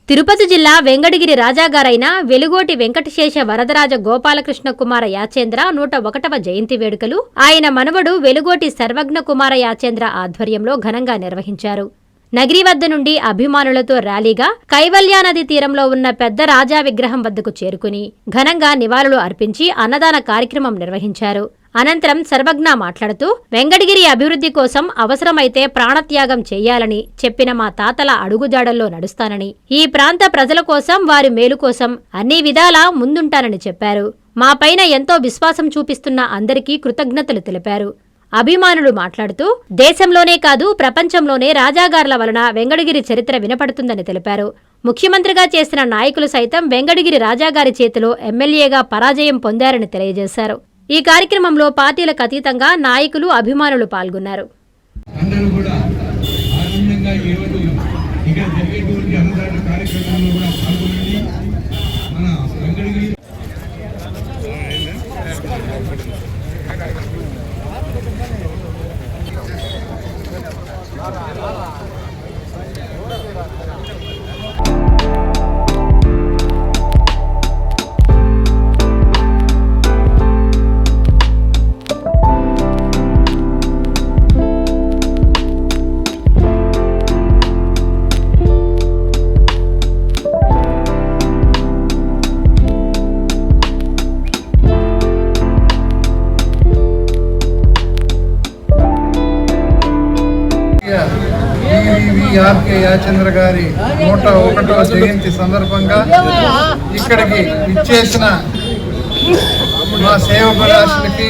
తిరుపతి జిల్లా వెంగడగిరి రాజాగారైన వెలుగోటి వెంకటశేష వరదరాజ గోపాలకృష్ణ కుమార యాచేంద్ర 101వ జయంతి వేడుకలు ఆయన మనవడు వెలుగోటి సర్వజ్ఞ కుమార యాచేంద్ర ఆధ్వర్యంలో ఘనంగా నిర్వహించారు. నగిరి వద్ద నుండి అభిమానులతో ర్యాలీగా కైవల్యానది తీరంలో ఉన్న పెద్ద రాజా విగ్రహం వద్దకు చేరుకుని ఘనంగా నివాళులు అర్పించి అన్నదాన కార్యక్రమం నిర్వహించారు. అనంతరం సర్వజ్ఞ మాట్లాడుతూ వెంగడగిరి అభివృద్ధి కోసం అవసరమైతే ప్రాణత్యాగం చేయాలని చెప్పిన మా తాతల అడుగుజాడల్లో నడుస్తానని, ఈ ప్రాంత ప్రజల కోసం వారి మేలు కోసం అన్ని విధాలా ముందుంటానని చెప్పారు. మాపైన ఎంతో విశ్వాసం చూపిస్తున్న అందరికీ కృతజ్ఞతలు తెలిపారు. అభిమానులు మాట్లాడుతూ దేశంలోనే కాదు ప్రపంచంలోనే రాజాగార్ల వలన వెంగడగిరి చరిత్ర వినపడుతుందని తెలిపారు. ముఖ్యమంత్రిగా చేసిన నాయకులు సైతం వెంగడగిరి రాజాగారి చేతిలో ఎమ్మెల్యేగా పరాజయం పొందారని తెలియజేశారు. ఈ కార్యక్రమంలో పార్టీలకు అతీతంగా నాయకులు, అభిమానులు పాల్గొన్నారు. ఆర్కే యాచేంద్ర గారి 101వ జయంతి సందర్భంగా ఇక్కడికి ఇచ్చేసిన మా సేవకులాశులకి,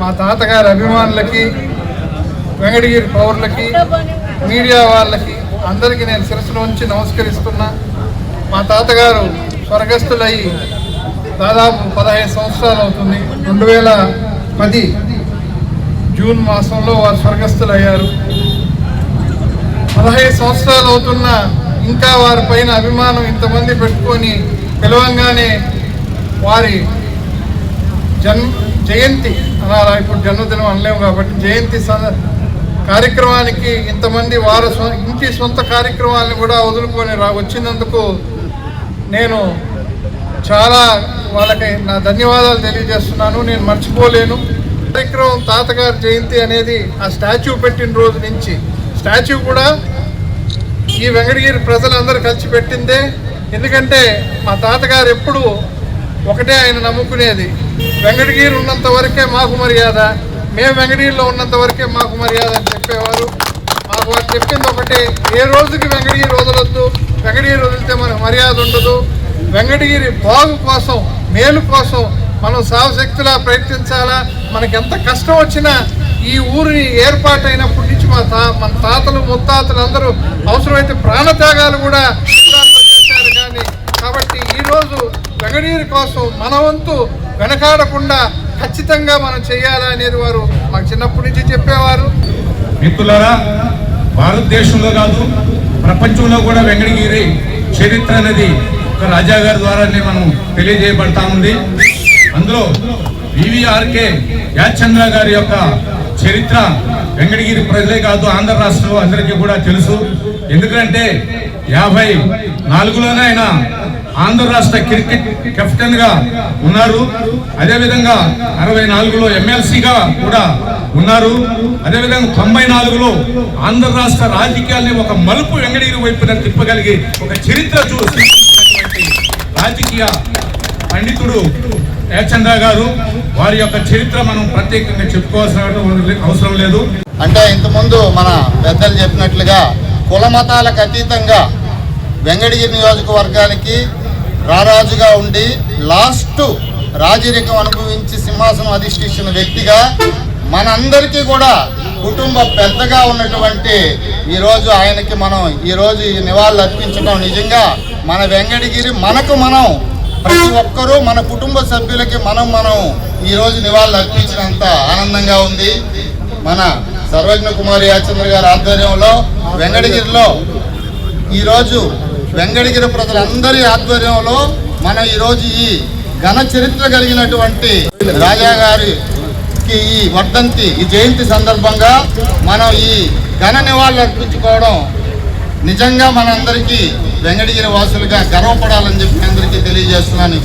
మా తాతగారి అభిమానులకి, వెంగడగిరి పౌరులకి, మీడియా వాళ్ళకి అందరికీ నేను శిరస్సులో ఉంచి నమస్కరిస్తున్నా. మా తాతగారు స్వర్గస్థులయ్యి దాదాపు 15 సంవత్సరాలు అవుతుంది. 2010 జూన్ మాసంలో వారు స్వర్గస్థులయ్యారు. 15 సంవత్సరాలు అవుతున్నా ఇంకా వారి పైన అభిమానం ఇంతమంది పెట్టుకొని పిలవంగానే వారి జయంతి అనాలా, ఇప్పుడు జన్మదినం అనలేము కాబట్టి జయంతి కార్యక్రమానికి ఇంతమంది వారు ఇంటి సొంత కార్యక్రమాలను కూడా వదులుకొని వచ్చినందుకు నేను చాలా వాళ్ళకి నా ధన్యవాదాలు తెలియజేస్తున్నాను. నేను మర్చిపోలేను. కార్యక్రమం తాతగారి జయంతి అనేది ఆ స్టాచ్యూ పెట్టిన రోజు నుంచి, స్టాచ్యూ కూడా ఈ వెంగడగిరి ప్రజలందరూ కలిసి పెట్టిందే. ఎందుకంటే మా తాతగారు ఎప్పుడు ఒకటే ఆయన నమ్ముకునేది, వెంగడగిరి ఉన్నంత వరకే మాకు మర్యాద, మేము వెంగడగిరిలో ఉన్నంత వరకే మాకు మర్యాద అని చెప్పేవారు. మాకు వారు చెప్పింది ఒకటే, ఏ రోజుకి వెంగడగిరి వదలొద్దు, వెంగడగిరి వదిలితే మనకు మర్యాద ఉండదు. వెంగడగిరి బాగు కోసం, మేలు కోసం మనం సావశక్తిలా ప్రయత్నించాలా. మనకి ఎంత కష్టం వచ్చినా ఈ ఊరిని ఏర్పాటైనప్పటి నుంచి మన తాతలు ముత్తాతలు అందరూ అవసరమైతే ప్రాణత్యాగాలు కూడా చేశారు. కానీ కాబట్టి ఈరోజు వెంగడగిరి కోసం మన వంతు వెనకాడకుండా ఖచ్చితంగా మనం చేయాలనేది వారు మాకు చిన్నప్పటి నుంచి చెప్పేవారు. మిత్రులారా, భారతదేశంలో కాదు ప్రపంచంలో కూడా వెంగడగిరి చరిత్ర అనేది ఒక రాజాగారి ద్వారానే మనం తెలియజేయబడతా ఉంది. అందులో వివిఆర్కే యాచంద్ర గారి యొక్క చరిత్ర వెంగడగిరి ప్రజలే కాదు ఆంధ్ర రాష్ట్రంలో అందరికీ కూడా తెలుసు. ఎందుకంటే 54లోనే ఆయన ఆంధ్ర రాష్ట్ర క్రికెట్ కెప్టెన్ గా ఉన్నారు. అదేవిధంగా 64లో ఎమ్మెల్సీగా కూడా ఉన్నారు. అదేవిధంగా 94లో ఆంధ్ర రాష్ట్ర రాజకీయాల్ని ఒక మలుపు వెంగడగిరి వైపున తిప్పగలిగి ఒక చరిత్ర చూసినటువంటి రాజకీయ పండితుడు యాచంద్ర గారు. వారి యొక్క చరిత్ర మనం ప్రత్యేకంగా చెప్పుకోవాల్సిన అవసరం లేదు. అంటే ఇంతకుముందు మన పెద్దలు చెప్పినట్లుగా కుల మతాలకు అతీతంగా వెంగడగిరి నియోజకవర్గానికి రారాజుగా ఉండి లాస్ట్ రాజరికం అనుభవించి సింహాసనం అధిష్ఠించిన వ్యక్తిగా మనందరికీ కూడా కుటుంబ పెద్దగా ఉన్నటువంటి ఈరోజు ఆయనకి మనం ఈరోజు ఈ నివాళులు అర్పించడం నిజంగా మన వెంగడగిరి మనకు మనం ప్రతి ఒక్కరూ మన కుటుంబ సభ్యులకి మనం ఈరోజు నివాళులు అర్పించినంత ఆనందంగా ఉంది. మన సర్వజ్ఞ కుమార్ యాచంద్ర గారి ఆధ్వర్యంలో వెంగడగిరిలో ఈరోజు వెంగడగిరి ప్రజలందరి ఆధ్వర్యంలో మనం ఈరోజు ఈ ఘన చరిత్ర కలిగినటువంటి రాజా గారికి ఈ వర్ధంతి, ఈ జయంతి సందర్భంగా మనం ఈ ఘన నివాళులు అర్పించుకోవడం నిజంగా మనందరికీ వెంకటగిరి వాసులుగా గర్వపడాలని చెప్పి అందరికీ తెలియజేస్తున్నాను.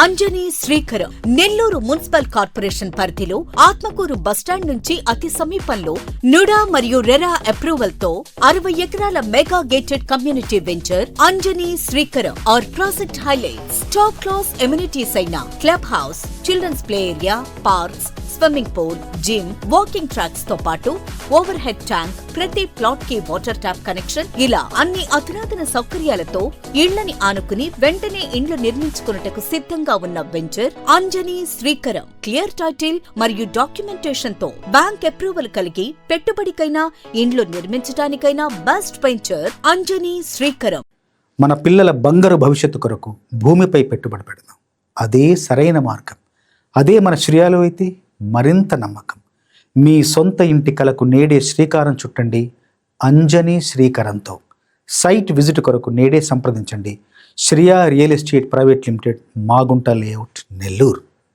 అంజనీ శ్రీకరం నెల్లూరు మున్సిపల్ కార్పొరేషన్ పరిధిలో ఆత్మకూరు బస్టాండ్ నుంచి అతి సమీపంలో నుడా మరియు రెరా అప్రూవల్ తో 60 ఎకరాల mega gated community venture Anjani Srikaram R project highlights. Top class amenities అయిన club house, children's play area, parks, swimming pool, gym, walking tracks తో పాటు ఓవర్ హెడ్ ట్యాంక్, ప్రతి ప్లాట్ కి వాటర్ ట్యాప్ కనెక్షన్, ఇలా అన్ని అధునాతన సౌకర్యాలతో ఇళ్లని ఆనుకుని వెంటనే ఇండ్లు నిర్మించుకున్నటకు సిద్ధంగా ఉన్న venture Anjani Srikaram. Clear title మరియు డాక్యుమెంటేషన్ తో బ్యాంక్ అప్రూవల్ కలిగి పెట్టుబడికైనా ఇండ్లు నిర్మించడానికైనా బెస్ట్ వెంచర్ అంజనీ శ్రీకరం. మన పిల్లల బంగారు భవిష్యత్తు కొరకు భూమిపై పెట్టుబడి పెడదాం. అదే సరైన మార్గం. అదే మన శ్రేయాలు అయితే మరింత నమ్మకం. మీ సొంత ఇంటి కలకు నేడే శ్రీకారం చుట్టండి అంజనీ శ్రీకరంతో. సైట్ విజిట్ కొరకు నేడే సంప్రదించండి. Shriya real estate private limited, Magunta layout, Nellore.